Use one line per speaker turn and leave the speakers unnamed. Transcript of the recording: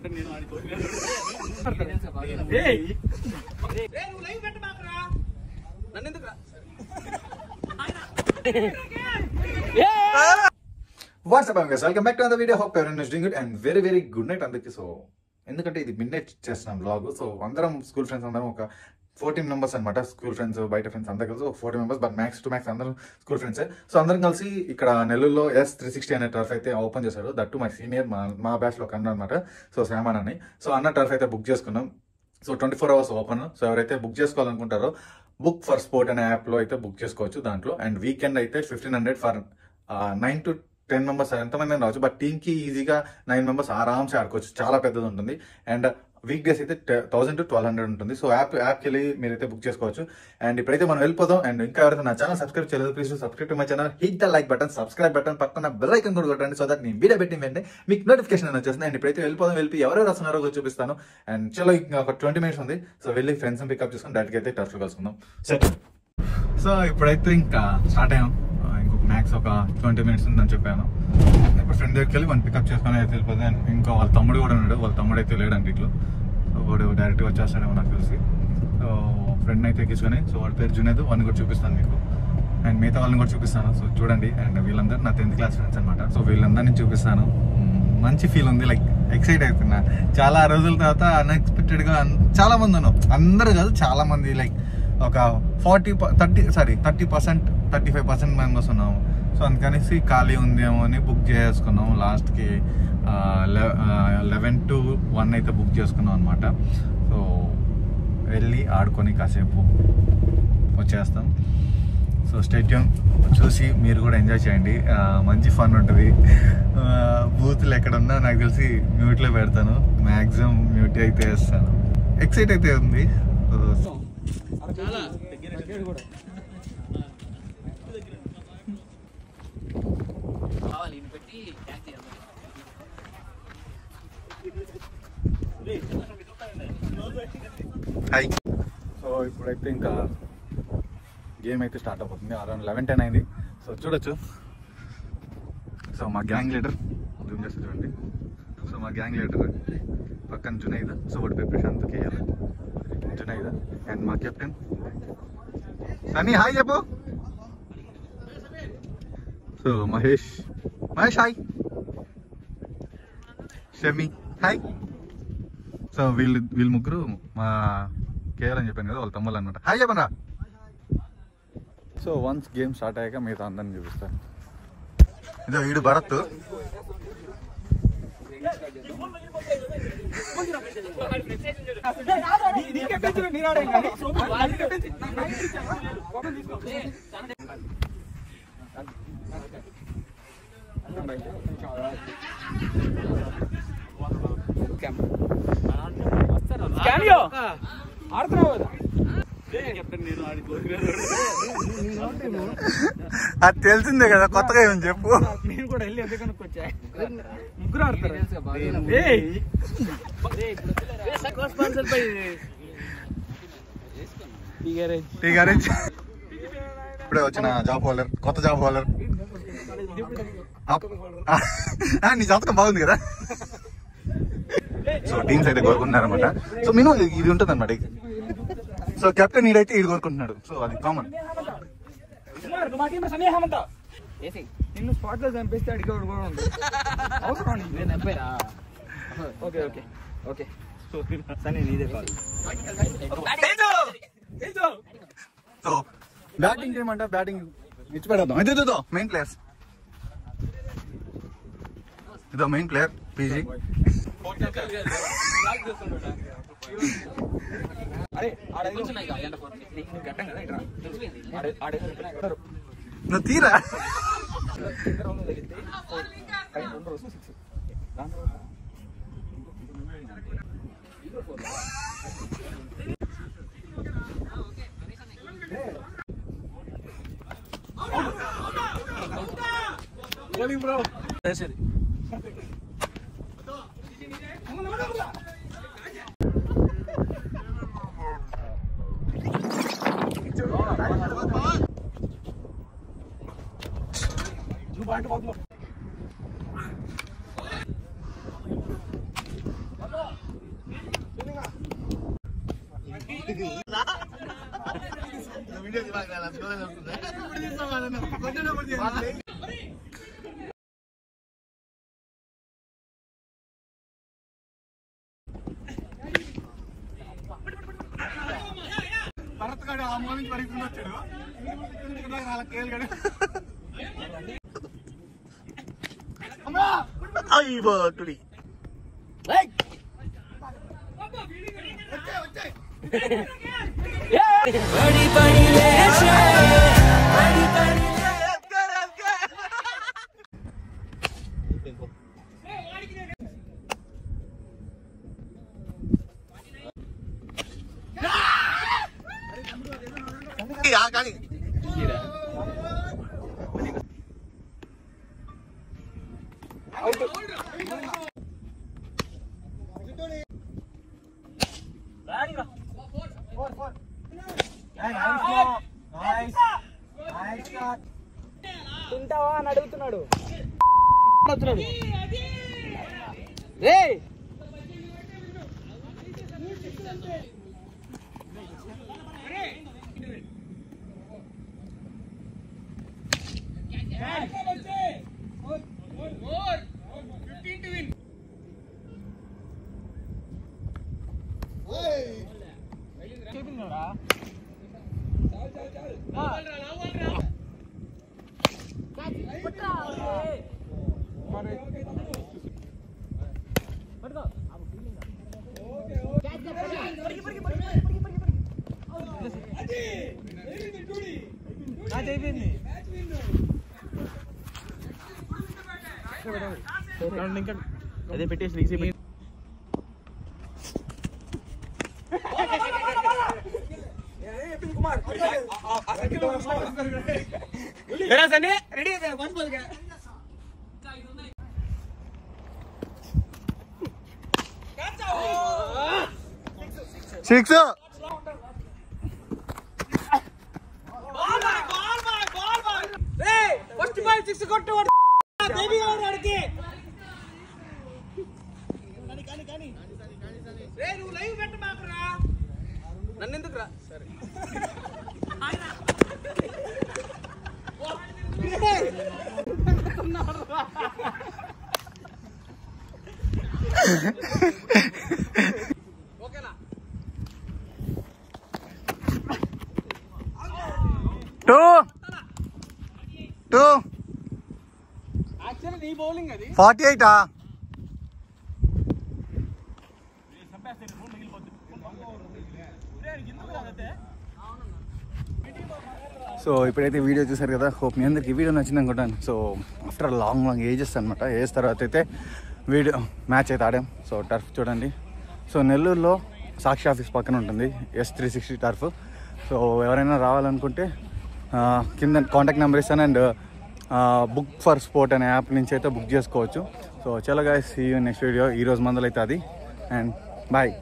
WhatsApp guys, welcome back to another video. Hope everyone is doing good and very very good night అందరికి. So ఎందుకంటే ఇది mid night చేస్తున్నాం vlog. So అందరం school friends అందరం ఒక 14 members అనమాట. School friends, బయట ఫ్రెండ్స్ అందరూ కలిసి ఒక 40 members, but max to max అందరూ స్కూల్ ఫ్రెండ్సే. సో అందరం కలిసి ఇక్కడ నెల్లూరులో S360 అనే టర్ఫ్ అయితే ఓపెన్ చేశాడు. దట్టు మై సీనియర్, మా బ్యాచ్ లో ఒక అన్న అనమాట. సో శామన్ అని. సో అన్న టర్ఫ్ అయితే బుక్ చేసుకున్నాం. So 24 hours open. సో ఎవరైతే బుక్ చేసుకోవాలనుకుంటారో బుక్ ఫర్ స్పోర్ట్ అనే యాప్ లో అయితే బుక్ చేసుకోవచ్చు దాంట్లో. అండ్ వీకెండ్ అయితే 1500 ఫర్ 9 to 10 మెంబర్స్ ఎంతమంది రావచ్చు. బట్ టీమ్ కి ఈజీగా 9 మెంబర్స్ ఆరామ్సే ఆడుకోవచ్చు. చాలా పెద్దది ఉంటుంది. అండ్ వీక్ డేస్ అయితే 1000 to 1200 ఉంటుంది. సో యాప్కి వెళ్ళి మీరైతే బుక్ చేసుకోవచ్చు. అండ్ ఇప్పుడైతే మనం వెళ్ళిపోదాం. అండ్ ఇంకా ఎవరైతే నా ఛానల్ సబ్స్క్రైబ్ చేయలేదు, please subscribe to my channel, hit the like button, subscribe button, పక్కన బెల్ ఐకాన్ కూడా కొట్టండి. సో దట్ నేను వీడియో పెట్టి వెంటనే మీకు నోటిఫికేషన్ అని వచ్చేస్తుంది. అండ్ ఇప్పుడైతే వెళ్ళిపోదాం. వెళ్ళి ఎవరెవరు వస్తున్నారో చూపిస్తాను. అండ్ చలో ఇంకా ఒక 20 minutes ఉంది. సో వెళ్ళి ఫ్రెండ్స్ పికప్ చేసుకుని డైరెక్ట్ అయితే టర్ఫ్ లో కలుసుకుందాం. సో ఇప్పుడైతే ఇంకా స్టార్ట్ అయ్యాం. ఇంకొక మ్యాక్స్ ఒక 20 minutes ఉందని చెప్పాను. ఇప్పుడు ఫ్రెండ్ దగ్గరికి వెళ్ళి మనం పికప్ చేసుకుని అయితే వెళ్ళిపోతుంది. అండ్ ఇంకా వాళ్ళ తమ్ముడు కూడా ఉన్నాడు. వాళ్ళ తమ్ముడు అయితే లేడండి ఇట్లో. సో వాడు డైరెక్ట్గా వచ్చేస్తాడేమో నాకు తెలిసి. సో ఫ్రెండ్ అయితే ఎక్కించుకొని, సో వాడి పేరు జునేద్, వాడిని కూడా చూపిస్తాను మీకు. అండ్ మిగతా వాళ్ళని కూడా చూపిస్తాను. సో చూడండి. అండ్ వీళ్ళందరూ నా 10th class ఫ్రెండ్స్ అనమాట. సో వీళ్ళందరినీ చూపిస్తాను. మంచి ఫీల్ ఉంది, లైక్ ఎక్సైట్ అవుతున్నా. చాలా రోజుల తర్వాత అన్ఎక్స్పెక్టెడ్గా చాలా మంది ఉన్నాం. అందరూ కాదు, చాలా మంది, లైక్ ఒక 35% మెంబర్స్ ఉన్నాము. సో అందుకనేసి ఖాళీ ఉందేమో అని బుక్ చేసుకున్నాము. లాస్ట్కి 11 to 1 అయితే బుక్ చేసుకున్నాం అనమాట. సో వెళ్ళి ఆడుకొని కాసేపు వచ్చేస్తాం. సో స్టేడియం చూసి మీరు కూడా ఎంజాయ్ చేయండి. మంచి ఫన్ ఉంటుంది. బూతులు ఎక్కడ ఉన్నా నాకు తెలిసి మ్యూట్లో పెడతాను. మ్యాక్సిమం మ్యూట్ అయితే వేస్తాను. ఎక్సైట్ అయితే ఉంది. హాయ్. సో ఇప్పుడైతే ఇంకా గేమ్ అయితే స్టార్ట్ అయిపోతుంది. అరౌండ్ 11:10 అయింది. సో చూడొచ్చు. సో మా గ్యాంగ్ లీడర్ జూమ్ చేస్తే చూడండి. సో మా గ్యాంగ్ లీడర్ పక్కన జునైద్. సో వాడి పేరు ప్రశాంత్ కేఎల్ జునైద్. అండ్ మా కెప్టెన్ సన్నీ. హాయ్ చెప్పు. So Mahesh hi. Shami hi. So వీళ్ళు ముగ్గురు మా కేఎల్ అని చెప్పాను కదా, వాళ్ళ తమ్ముళ్ళు అనమాట. హాయ్ చెప్పండి. సో వన్స్ గేమ్ స్టార్ట్ అయ్యాక మిగతా అందరిని చూపిస్తాను. ఇదో వీడు భరత్. అది తెలిసిందే కదా, కొత్తగా ఏమని చెప్పు. నేను కూడా వెళ్ళి అదే కనుక్కొచ్చా. ముగ్గురు ఆడతారు. ఇప్పుడే వచ్చిన జాబ్ హోల్డర్, కొత్త జాబ్ హోల్డర్. నీ జాతకం బాగుంది కదా. సో టీమ్స్ అయితే కోరుకుంటున్నారనమాట. సో మినిమం ఇది ఉంటుంది అనమాట. సో కెప్టెన్ ఈడైతే ఇది కోరుకుంటున్నాడు. సో అది కామన్. నిన్ను స్పాట్ లో చంపేస్తే అడిగేవాడు కూడా ఉంది. Okay okay okay. So batting team అంట. బ్యాటింగ్ ఇచ్చి పెడదాం. ఇదో మెయిన్ ప్లేయర్స్. ఇదో మెయిన్ ప్లేయర్ పీజీ. నువ్వు తీరా. బ్రో భరత్ గారు ఆ మూల నుంచి పరిగెత్తుకుని వచ్చాడు. కానీ
తింటావా అని అడుగుతున్నాడు. అదే పెట్టేసి రెడీ
6
ఫస్ట్ బాల్ 6 కొట్టు బేబీ ఆడికి కానీ రే నువ్వు లైవ్ పెట్ట మాకురా నన్ను ఎందుకు రా సరే ఓకేనా
2
యాక్చువల్లీ నీ బౌలింగ్ అది
48 సో ఇప్పుడైతే వీడియో చూసారు కదా. హోప్ మీ అందరికి వీడియో నచ్చింది అనుకుంటాను. సో ఆఫ్టర్ లాంగ్ ఏజెస్ అనమాట. ఏజ్ తర్వాత అయితే వీడియో మ్యాచ్ అయితే ఆడాం. సో టర్ఫ్ చూడండి. సో నెల్లూరులో సాక్షి ఆఫీస్ పక్కన ఉంటుంది S360 టర్ఫ్. సో ఎవరైనా రావాలనుకుంటే కింద కాంటాక్ట్ నెంబర్ ఇస్తాను. అండ్ బుక్ ఫర్ స్పోర్ట్ అనే యాప్ నుంచి అయితే బుక్ చేసుకోవచ్చు. సో చలో guys, see you next video. ఈరోజు మందలు అయితే అది. And bye.